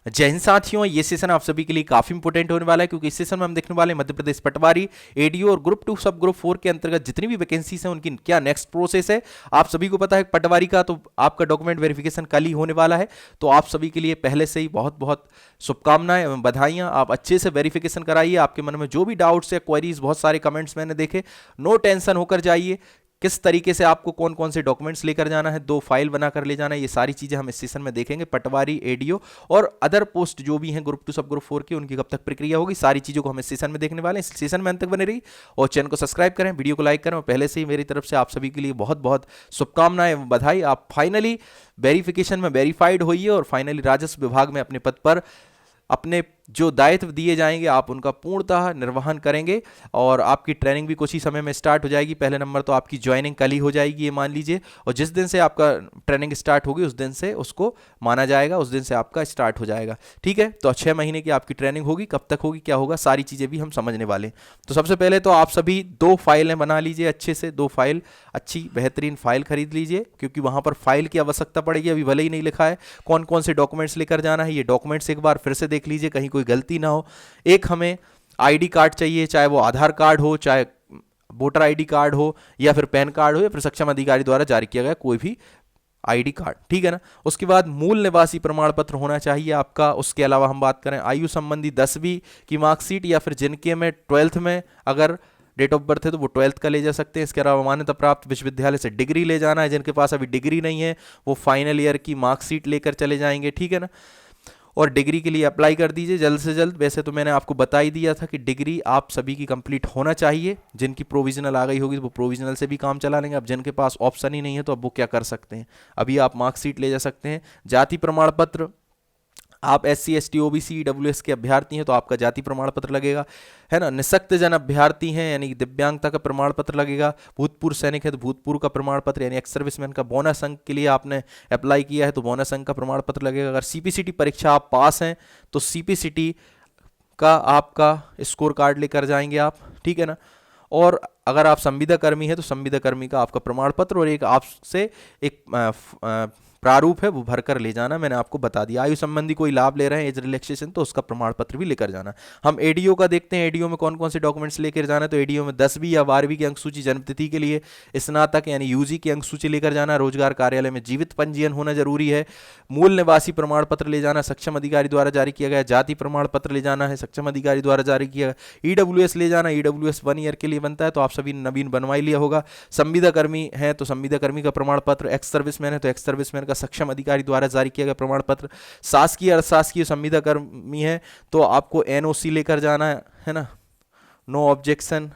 जय हिंद साथियों, ये सेशन आप सभी के लिए काफी इंपोर्टेंट होने वाला है क्योंकि इस सेशन में हम देखने वाले हैं मध्य प्रदेश पटवारी, एडीओ और ग्रुप 2 सब ग्रुप 4 के अंतर्गत जितनी भी वैकेंसीज हैं उनकी क्या नेक्स्ट प्रोसेस है। आप सभी को पता है पटवारी का तो आपका डॉक्यूमेंट वेरिफिकेशन कल ही होने वाला है, तो आप सभी के लिए पहले से ही बहुत बहुत शुभकामनाएं एवं बधाइयां। आप अच्छे से वेरिफिकेशन कराइए। आपके मन में जो भी डाउट्स या क्वेरीज, बहुत सारे कमेंट्स मैंने देखे, नो टेंशन होकर जाइए। किस तरीके से आपको कौन कौन से डॉक्यूमेंट्स लेकर जाना है, 2 फाइल बनाकर ले जाना है, ये सारी चीजें हम इस सेशन में देखेंगे। पटवारी, एडीओ और अदर पोस्ट जो भी हैं ग्रुप 2 सब ग्रुप 4 की, उनकी कब तक प्रक्रिया होगी, सारी चीजों को हम इस सेशन में देखने वाले हैं। इस सेशन में अंत तक बने रही और चैनल को सब्सक्राइब करें, वीडियो को लाइक करें। और पहले से ही मेरी तरफ से आप सभी के लिए बहुत बहुत शुभकामनाएं एवं बधाई। आप फाइनली वेरिफिकेशन में वेरीफाइड होइए और फाइनली राजस्व विभाग में अपने पद पर अपने जो दायित्व दिए जाएंगे आप उनका पूर्णतः निर्वहन करेंगे और आपकी ट्रेनिंग भी कुछ ही समय में स्टार्ट हो जाएगी। पहले नंबर तो आपकी ज्वाइनिंग कल ही हो जाएगी, ये मान लीजिए, और जिस दिन से आपका ट्रेनिंग स्टार्ट होगी उस दिन से उसको माना जाएगा, उस दिन से आपका स्टार्ट हो जाएगा। ठीक है, तो 6 महीने की आपकी ट्रेनिंग होगी। कब तक होगी, क्या होगा, सारी चीज़ें भी हम समझने वाले हैं। तो सबसे पहले तो आप सभी 2 फाइलें बना लीजिए अच्छे से, 2 फाइल, अच्छी बेहतरीन फाइल खरीद लीजिए क्योंकि वहाँ पर फाइल की आवश्यकता पड़ेगी। अभी भले ही नहीं लिखा है कौन कौन से डॉक्यूमेंट्स लेकर जाना है, ये डॉक्यूमेंट्स एक बार फिर से देख लीजिए, कहीं कोई गलती ना हो। एक हमें आईडी कार्ड चाहिए, चाहे वो आधार कार्ड हो, चाहे वोटर आईडी कार्ड हो, या फिर पैन कार्ड हो, या फिर सक्षम अधिकारी द्वारा जारी किया गया कोई भी आईडी कार्ड, ठीक है ना। उसके बाद मूल निवासी प्रमाण पत्र होना चाहिए आपका। उसके अलावा हम बात करें आयु संबंधी 10वीं की मार्कशीट, या फिर जिनके में 12th में अगर डेट ऑफ बर्थ है तो वो 12th का ले जा सकते हैं। इसके अलावा मान्यता प्राप्त विश्वविद्यालय से डिग्री ले जाना है। जिनके पास अभी डिग्री नहीं है वो फाइनल ईयर की मार्कशीट लेकर चले जाएंगे, ठीक है ना। और डिग्री के लिए अप्लाई कर दीजिए जल्द से जल्द। वैसे तो मैंने आपको बता ही दिया था कि डिग्री आप सभी की कंप्लीट होना चाहिए। जिनकी प्रोविजनल आ गई होगी वो प्रोविजनल से भी काम चला लेंगे। अब जिनके पास ऑप्शन ही नहीं है तो अब वो क्या कर सकते हैं, अभी आप मार्कशीट ले जा सकते हैं। जाति प्रमाण पत्र, आप SC ST OBC EWS के अभ्यर्थी हैं तो आपका जाति प्रमाण पत्र लगेगा, है ना। निःशक्त जन अभ्यर्थी हैं यानी दिव्यांगता का प्रमाण पत्र लगेगा। भूतपूर्व सैनिक है तो भूतपूर्व का प्रमाण पत्र यानी एक्स सर्विसमैन का। बोनस अंक के लिए आपने अप्लाई किया है तो बोनस अंक का प्रमाण पत्र लगेगा। अगर CPCT परीक्षा आप पास हैं तो CPCT का आपका स्कोर कार्ड लेकर जाएंगे आप, ठीक है ना। और अगर आप संविदा कर्मी है तो संविदा कर्मी का आपका प्रमाण पत्र और एक आपसे एक प्रारूप है वो भरकर ले जाना, मैंने आपको बता दिया। आयु संबंधी कोई लाभ ले रहे हैं, एज रिलैक्सेशन, तो उसका प्रमाण पत्र भी लेकर जाना। हम एडीओ का देखते हैं, एडीओ में कौन कौन से डॉक्यूमेंट्स लेकर जाना है। तो एडीओ में 10वीं या 12वीं की अंक सूची, जन्मतिथि के लिए स्नातक यानी UG की अंक सूची लेकर जाना। रोजगार कार्यालय में जीवित पंजीयन होना जरूरी है। मूल निवासी प्रमाण पत्र ले जाना, सक्षम अधिकारी द्वारा जारी किया गया। जाति प्रमाण पत्र ले जाना है, सक्षम अधिकारी द्वारा जारी किया गया। EWS ले जाना, EWS 1 ईयर के लिए बनता है तो आप सभी नवीन बनवा ही लिया होगा। संविदा कर्मी है तो संविदा कर्मी का प्रमाण पत्र। एक्स सर्विसमैन है तो एक्स सर्विसमैन का सक्षम अधिकारी द्वारा जारी किया गया प्रमाण पत्र। शासकीय अशासकीय संविदा कर्मी है तो आपको NOC लेकर जाना है ना, no objection.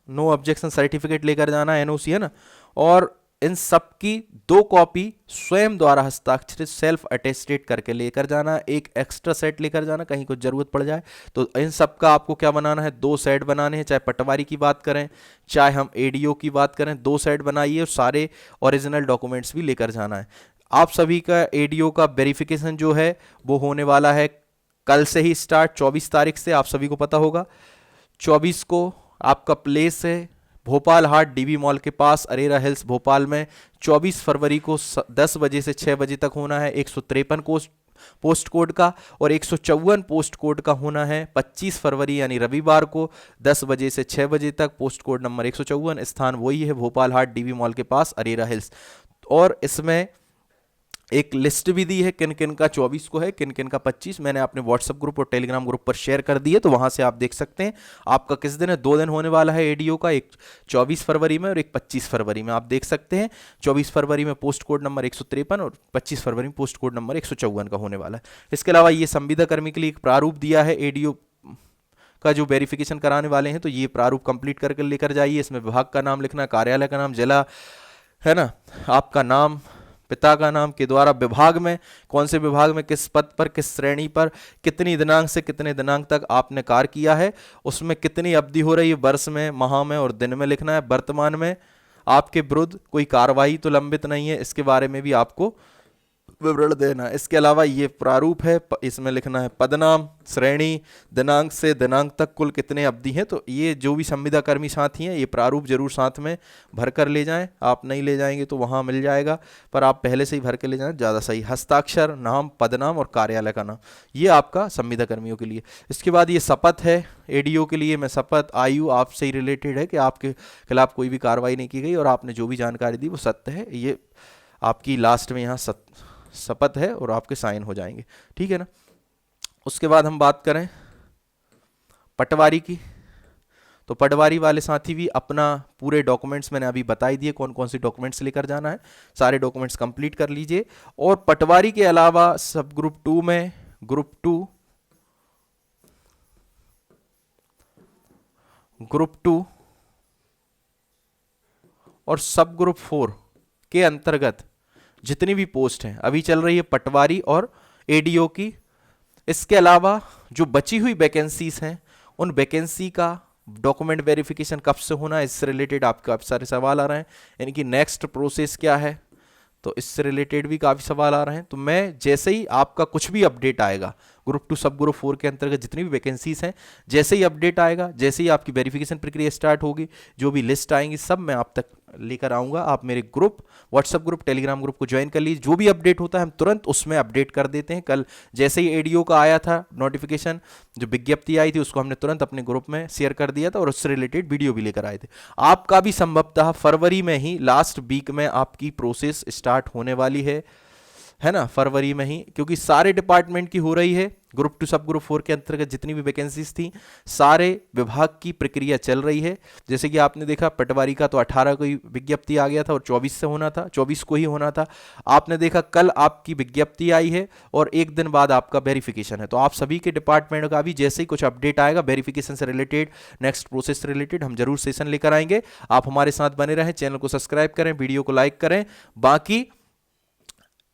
No objection certificate लेकर जाना, NOC, है ना। और इन सब की 2 कॉपी स्वयं द्वारा हस्ताक्षरित सेल्फ अटेस्टेड करके लेकर जाना। एक एक्स्ट्रा सेट लेकर जाना कहीं कुछ जरूरत पड़ जाए तो। इन सब का आपको क्या बनाना है, 2 सेट बनाने हैं। चाहे पटवारी की बात करें चाहे हम एडीओ की बात करें, 2 सेट बनाइए और सारे ओरिजिनल डॉक्यूमेंट्स भी लेकर जाना है। आप सभी का एडीओ का वेरिफिकेशन जो है वो होने वाला है कल से ही स्टार्ट, 24 तारीख से। आप सभी को पता होगा 24 को आपका प्लेस है भोपाल हाट DB मॉल के पास, अरेरा हिल्स भोपाल में। 24 फरवरी को 10 बजे से 6 बजे तक होना है 153 पोस्ट कोड का, और 154 पोस्ट कोड का होना है 25 फरवरी यानी रविवार को 10 बजे से 6 बजे तक। पोस्ट कोड नंबर 154, स्थान वही है भोपाल हाट DB मॉल के पास, अरेरा हिल्स। और इसमें एक लिस्ट भी दी है किन किन का 24 को है, किन किन का 25। मैंने अपने व्हाट्सएप ग्रुप और टेलीग्राम ग्रुप पर शेयर कर दी है तो वहां से आप देख सकते हैं। आपका किस दिन है, 2 दिन होने वाला है एडीओ का, एक 24 फरवरी में और एक 25 फरवरी में। आप देख सकते हैं 24 फरवरी में पोस्ट कोड नंबर 153 और 25 फरवरी में पोस्ट कोड नंबर 154 का होने वाला है। इसके अलावा ये संविदा कर्मी के लिए एक प्रारूप दिया है एडीओ का, जो वेरिफिकेशन कराने वाले हैं तो ये प्रारूप कंप्लीट करके लेकर जाइए। इसमें विभाग का नाम लिखना, कार्यालय का नाम, जिला, है ना, आपका नाम, पिता का नाम के द्वारा विभाग में, कौन से विभाग में, किस पद पर, किस श्रेणी पर, कितनी दिनांक से कितने दिनांक तक आपने कार्य किया है, उसमें कितनी अवधि हो रही है, वर्ष में, माह में और दिन में लिखना है। वर्तमान में आपके विरुद्ध कोई कार्रवाई तो लंबित नहीं है, इसके बारे में भी आपको विवरण देना। इसके अलावा ये प्रारूप है, इसमें लिखना है पदनाम, श्रेणी, दिनांक से दिनांक तक कुल कितने अवधि हैं। तो ये जो भी संविदा कर्मी साथी हैं ये प्रारूप जरूर साथ में भर कर ले जाएं। आप नहीं ले जाएंगे तो वहाँ मिल जाएगा, पर आप पहले से ही भर के ले जाएं, ज़्यादा सही। हस्ताक्षर, नाम, पदनाम और कार्यालय का नाम, ये आपका संविदा कर्मियों के लिए। इसके बाद ये शपथ है एडीओ के लिए। मैं शपथ, आयु आपसे ही रिलेटेड है कि आपके खिलाफ कोई भी कार्रवाई नहीं की गई और आपने जो भी जानकारी दी वो सत्य है। ये आपकी लास्ट में यहाँ शपथ है और आपके साइन हो जाएंगे, ठीक है ना। उसके बाद हम बात करें पटवारी की, तो पटवारी वाले साथी भी अपना पूरे डॉक्यूमेंट्स मैंने अभी बता ही दिए कौन कौन से डॉक्यूमेंट्स लेकर जाना है, सारे डॉक्यूमेंट्स कंप्लीट कर लीजिए। और पटवारी के अलावा सब ग्रुप 2 में, ग्रुप 2 और सब ग्रुप 4 के अंतर्गत जितनी भी पोस्ट हैं अभी चल रही है पटवारी और एडीओ की। इसके अलावा जो बची हुई वैकेंसीज हैं उन वैकेंसी का डॉक्यूमेंट वेरिफिकेशन कब से होना है, इससे रिलेटेड आपके काफ़ी सारे सवाल आ रहे हैं, यानी कि नेक्स्ट प्रोसेस क्या है, तो इससे रिलेटेड भी काफ़ी सवाल आ रहे हैं। तो मैं जैसे ही आपका कुछ भी अपडेट आएगा ग्रुप 2 सब ग्रुप 4 के अंतर्गत जितनी भी वैकेंसीज हैं, जैसे ही अपडेट आएगा, जैसे ही आपकी वेरिफिकेशन प्रक्रिया स्टार्ट होगी, जो भी लिस्ट आएंगी सब मैं आप तक लेकर आऊँगा। आप मेरे group, WhatsApp group, Telegram group को ज्वाइन कर लीजिए। जो भी अपडेट होता है हम तुरंत उसमें अपडेट कर देते हैं। कल जैसे ही एडीओ का आया था नोटिफिकेशन, जो विज्ञप्ति आई थी, उसको हमने तुरंत अपने ग्रुप में शेयर कर दिया था और उससे रिलेटेड वीडियो भी लेकर आए थे। आपका भी संभवतः फरवरी में ही, लास्ट वीक में आपकी प्रोसेस स्टार्ट होने वाली है ना, फरवरी में ही, क्योंकि सारे डिपार्टमेंट की हो रही है। ग्रुप 2 सब ग्रुप 4 के अंतर्गत जितनी भी वैकेंसीज थी सारे विभाग की प्रक्रिया चल रही है। जैसे कि आपने देखा पटवारी का तो 18 को ही विज्ञप्ति आ गया था और 24 से होना था, 24 को ही होना था। आपने देखा कल आपकी विज्ञप्ति आई है और एक दिन बाद आपका वेरिफिकेशन है। तो आप सभी के डिपार्टमेंट का भी जैसे ही कुछ अपडेट आएगा वेरिफिकेशन से रिलेटेड, नेक्स्ट प्रोसेस से रिलेटेड, हम जरूर सेशन लेकर आएंगे। आप हमारे साथ बने रहें, चैनल को सब्सक्राइब करें, वीडियो को लाइक करें। बाकी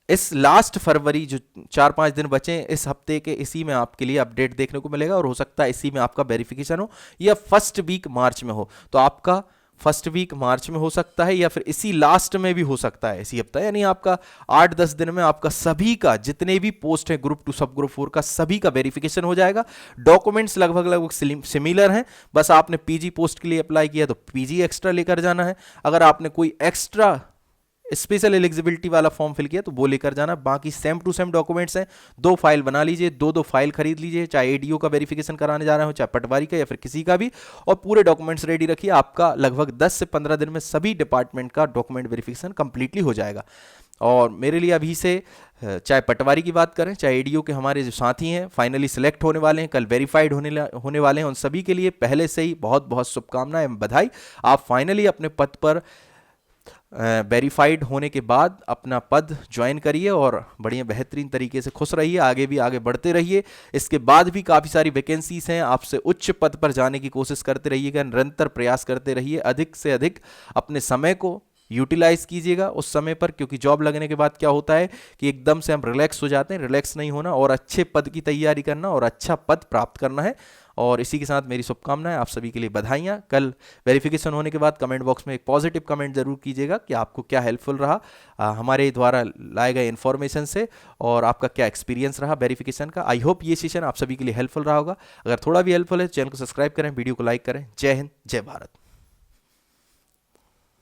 इस लास्ट फरवरी जो 4-5 दिन बचे हैं इस हफ्ते के, इसी में आपके लिए अपडेट देखने को मिलेगा और हो सकता है इसी में आपका वेरिफिकेशन हो या फर्स्ट वीक मार्च में हो। तो आपका फर्स्ट वीक मार्च में हो सकता है या फिर इसी लास्ट में भी हो सकता है, इसी हफ्ता, यानी आपका 8-10 दिन में आपका सभी का जितने भी पोस्ट है ग्रुप 2 सब ग्रुप 4 का सभी का वेरिफिकेशन हो जाएगा। डॉक्यूमेंट्स लगभग सिमिलर हैं, बस आपने पीजी पोस्ट के लिए अप्लाई किया तो पीजी एक्स्ट्रा लेकर जाना है। अगर आपने कोई एक्स्ट्रा स्पेशल एलिजिबिलिटी वाला फॉर्म फिल किया तो वो लेकर जाना। बाकी सेम टू सेम डॉक्यूमेंट्स हैं। 2 फाइल बना लीजिए, 2 फाइल खरीद लीजिए, चाहे एडीओ का वेरिफिकेशन कराने जा रहे हो, चाहे पटवारी का या फिर किसी का भी, और पूरे डॉक्यूमेंट्स रेडी रखिए। आपका लगभग 10 से 15 दिन में सभी डिपार्टमेंट का डॉक्यूमेंट वेरिफिकेशन कंप्लीटली हो जाएगा। और मेरे लिए अभी से चाहे पटवारी की बात करें चाहे एडीओ के हमारे जो साथी हैं फाइनली सिलेक्ट होने वाले हैं, कल वेरीफाइड होने वाले हैं, उन सभी के लिए पहले से ही बहुत बहुत शुभकामनाएं एवं बधाई। आप फाइनली अपने पद पर वेरीफाइड होने के बाद अपना पद ज्वाइन करिए और बढ़िया बेहतरीन तरीके से खुश रहिए, आगे भी आगे बढ़ते रहिए। इसके बाद भी काफ़ी सारी वैकेंसीज हैं, आपसे उच्च पद पर जाने की कोशिश करते रहिएगा, निरंतर प्रयास करते रहिए, अधिक से अधिक अपने समय को यूटिलाइज कीजिएगा उस समय पर, क्योंकि जॉब लगने के बाद क्या होता है कि एकदम से हम रिलैक्स हो जाते हैं। रिलैक्स नहीं होना और अच्छे पद की तैयारी करना और अच्छा पद प्राप्त करना है। और इसी के साथ मेरी शुभकामनाएं, आप सभी के लिए बधाइयाँ। कल वेरिफिकेशन होने के बाद कमेंट बॉक्स में एक पॉजिटिव कमेंट जरूर कीजिएगा कि आपको क्या हेल्पफुल रहा हमारे द्वारा लाए गए इन्फॉर्मेशन से, और आपका क्या एक्सपीरियंस रहा वेरिफिकेशन का। आई होप ये सेशन आप सभी के लिए हेल्पफुल रहा होगा। अगर थोड़ा भी हेल्पफुल है चैनल को सब्सक्राइब करें, वीडियो को लाइक करें। जय हिंद, जय भारत।